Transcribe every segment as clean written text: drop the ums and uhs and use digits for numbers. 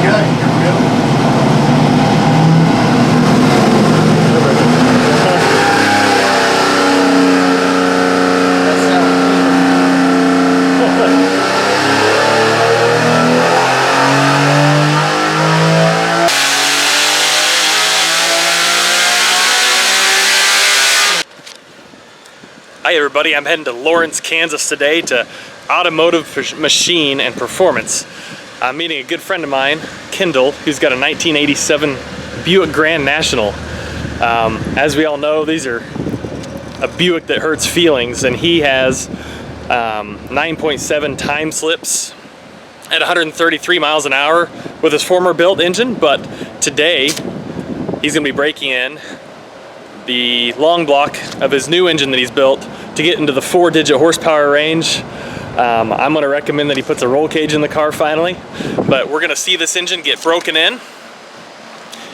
Hi everybody, I'm heading to Lawrence, Kansas today to Automotive Machine and Performance. I'm meeting a good friend of mine, Kendall, who's got a 1987 Buick Grand National. As we all know, these are a Buick that hurts feelings, and he has 9.7 time slips at 133 miles an hour with his former built engine, but today he's going to be breaking in the long block of his new engine that he's built to get into the 4-digit horsepower range. I'm going to recommend that he puts a roll cage in the car finally, but we're going to see this engine get broken in.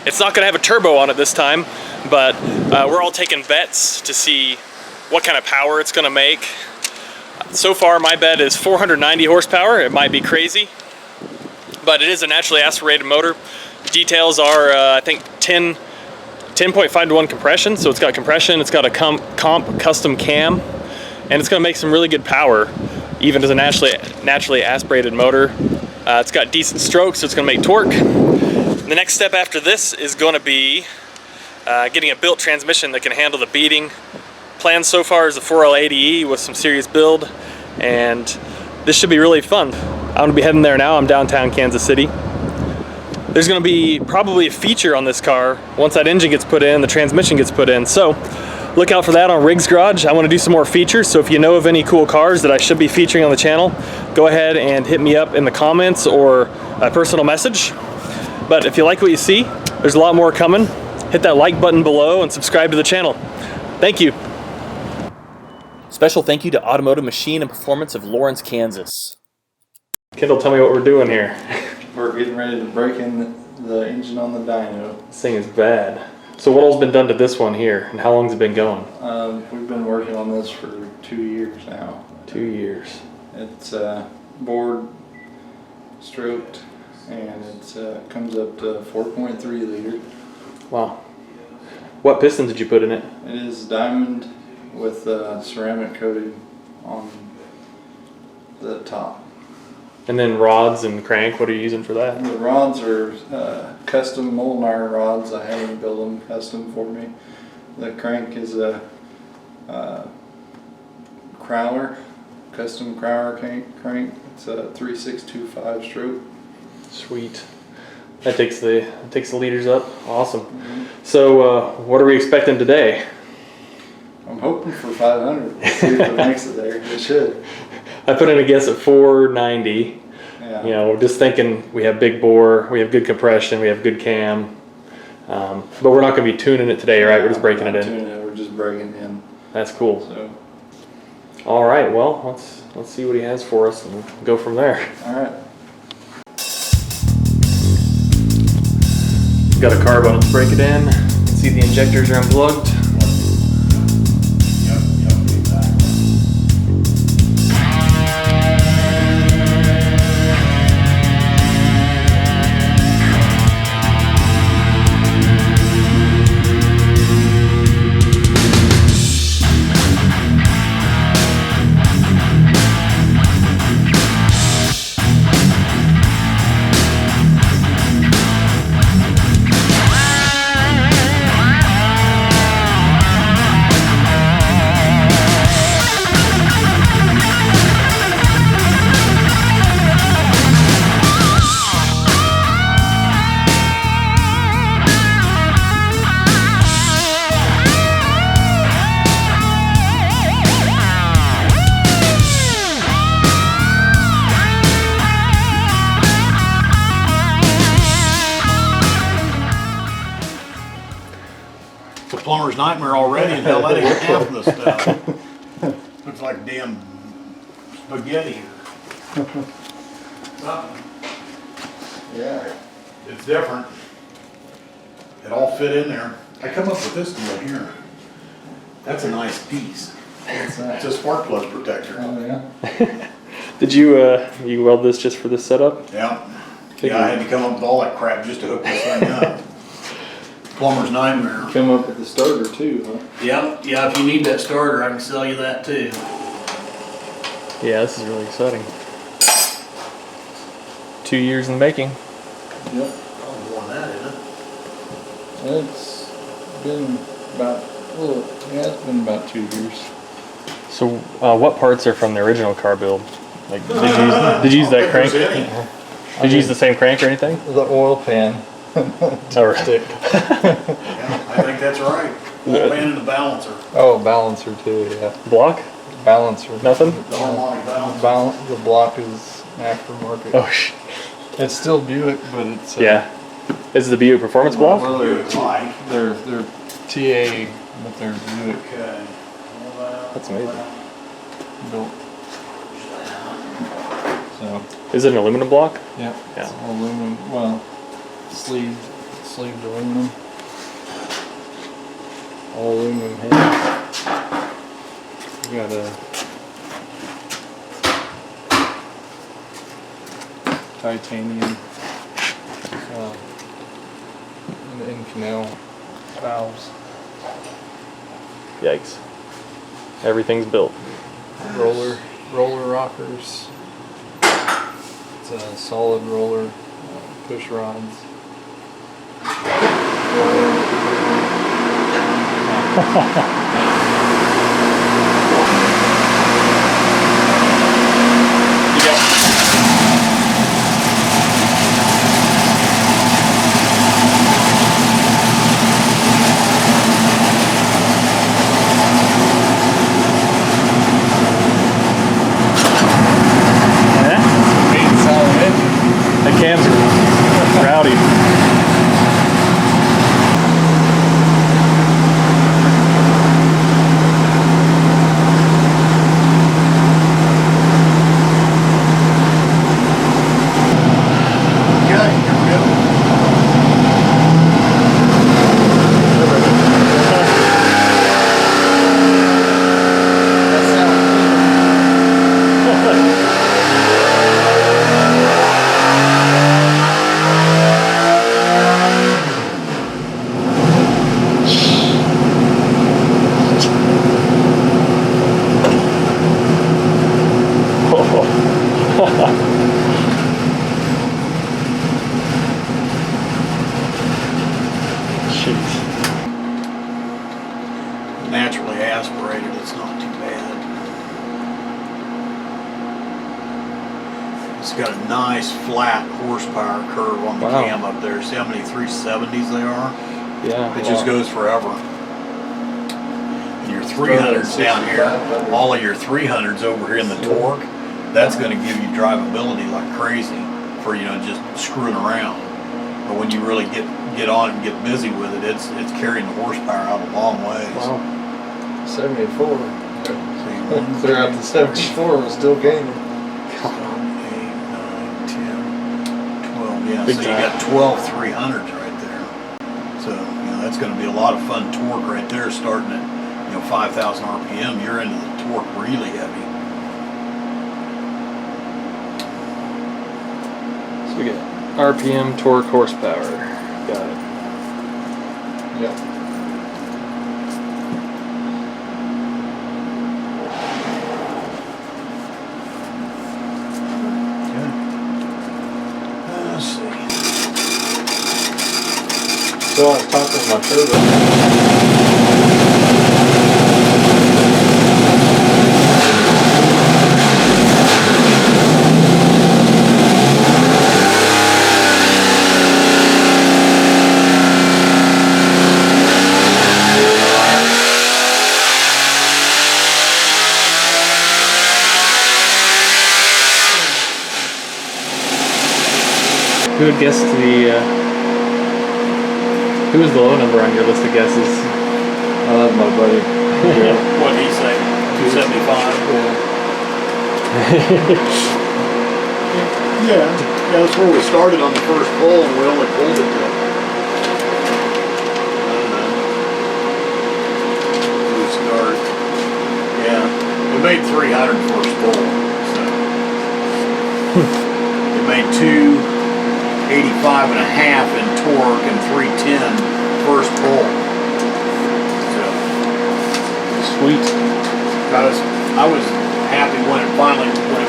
It's not going to have a turbo on it this time, but we're all taking bets to see what kind of power it's going to make. So far my bet is 490 horsepower. It might be crazy, but it is a naturally aspirated motor. Details are I think 10.5 to 1 compression, so it's got compression, it's got a comp custom cam, and it's going to make some really good power even as a naturally aspirated motor. It's got decent strokes, so it's going to make torque. The next step after this is going to be getting a built transmission that can handle the beating. Plan so far is a 4L80E with some serious build, and this should be really fun. I'm going to be heading there now. I'm downtown Kansas City. There's going to be probably a feature on this car once that engine gets put in, the transmission gets put in. So look out for that on Riggs Garage. I want to do some more features, so if you know of any cool cars that I should be featuring on the channel, go ahead and hit me up in the comments or a personal message. But if you like what you see, there's a lot more coming. Hit that like button below and subscribe to the channel. Thank you. Special thank you to Automotive Machine and Performance of Lawrence, Kansas. Kendall, tell me what we're doing here. We're getting ready to break in the engine on the dyno. This thing is bad. So what all's been done to this one here, and how long's it been going? We've been working on this for 2 years now. 2 years. It's bored, stroked, and it comes up to 4.3 liter. Wow. What pistons did you put in it? It is diamond with ceramic coating on the top. And then rods and crank, what are you using for that? The rods are custom mold iron rods. I had them build them custom for me. The crank is a Crowler, custom Crowler crank. It's a 3625 stroke. Sweet. That takes the liters up. Awesome. So what are we expecting today? I'm hoping for 500. See if it makes it there. It should. I put in a guess at 490. Yeah. You know, just thinking we have big bore, we have good compression, we have good cam. But we're not going to be tuning it today, right? We're just breaking it in. Tuning it, we're just breaking it in. That's cool. So. All right. Well, let's see what he has for us and we'll go from there. All right. Got a carb on. Let's break it in. You can see the injectors are unplugged. It's a plumber's nightmare already until letting half of the stuff. Looks like damn spaghetti. Yeah. It's different. It all fit in there. I come up with this deal here. That's a nice piece. What's that? It's a spark plug protector. Oh yeah. Did you you weld this just for this setup? Yeah. Yeah, I had to come up with all that crap just to hook this thing up. Plumber's nightmare. Come up with the starter too, huh? Yeah, if you need that starter, I can sell you that too. Yeah, this is really exciting. 2 years in the making. Yep. Oh, more than that, isn't it? It's been about, well, yeah, it's been about 2 years. So, what parts are from the original car build? Like, did you use that crank? Did you use the same crank or anything? The oil pan. Or Stick. Yeah, I think that's right. Oil pan and the balancer. Oh, balancer too, yeah. block? Balancer. Nothing? The harmonic balancer. The block is aftermarket. Oh, sh. It's still Buick, but it's Yeah. Is it the Buick Performance block? Well, Buick light. they're TA, but they're Buick Okay. That's amazing. built. So Is it an aluminum block? yeah, Yeah. it's all aluminum. Well, sleeved aluminum. All aluminum heads. We got a titanium in canal valves. Yikes. Everything's built. Roller rockers. It's a solid roller, push rods. The cams are rowdy. Okay, here we go. Jeez. Naturally aspirated, it's not too bad. It's got a nice flat horsepower curve on the Wow. cam up there. See how many 370s they are? Yeah. It just goes forever. And your 300s down here, all of your 300s over here in the torque, that's going to give you drivability like crazy for, you know, just screwing around. But when you really get on it and get busy with it, it's carrying the horsepower out a long ways. Wow. 74. So you Clear out the 74 was still gaining. 7, 8, 9, 10, 12. Yeah, Big so you time. got 12 300s right there. So, you know, that's going to be a lot of fun torque right there, starting at, you know, 5,000 RPM. You're into the torque really heavy. So we got RPM, torque, horsepower. Got it. Yep. Let's see. So I was talking with my turbo. Who would guess the, who was the low number on your list of guesses? That's my buddy. What did he say? 275? Yeah, that's where we started on the first pull, and we only pulled it till we start. Yeah, we made 300 first pull, so we made two 85 and a half in torque and 310 first pull. So, Sweet. I was happy when it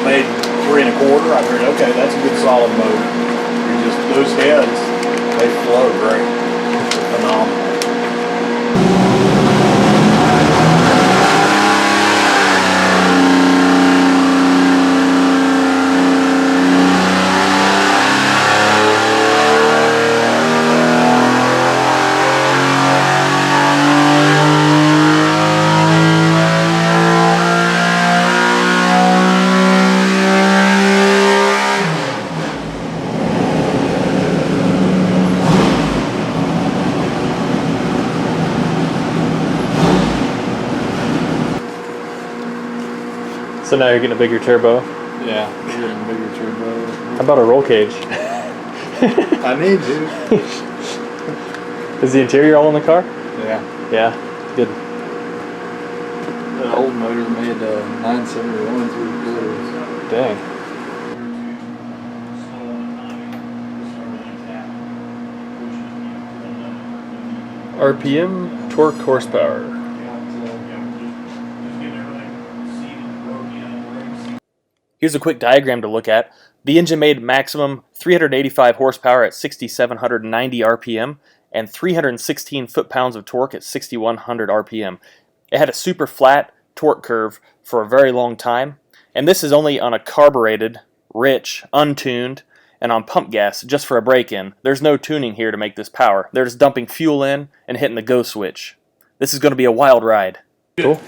made 3 1/4. I figured, okay, that's a good solid motor. You're just, those heads, they flow great. They're phenomenal. So now you're getting a bigger turbo. Yeah, we're getting bigger turbo. How about a roll cage? I need to. Is the interior all in the car? Yeah. Yeah, good. The old motor made 971 3/4. Dang. RPM, torque, horsepower. Here's a quick diagram to look at. The engine made maximum 385 horsepower at 6,790 RPM and 316 foot-pounds of torque at 6,100 RPM. It had a super flat torque curve for a very long time, and this is only on a carbureted, rich, untuned, and on pump gas just for a break-in. There's no tuning here to make this power. They're just dumping fuel in and hitting the go switch. This is going to be a wild ride. Cool.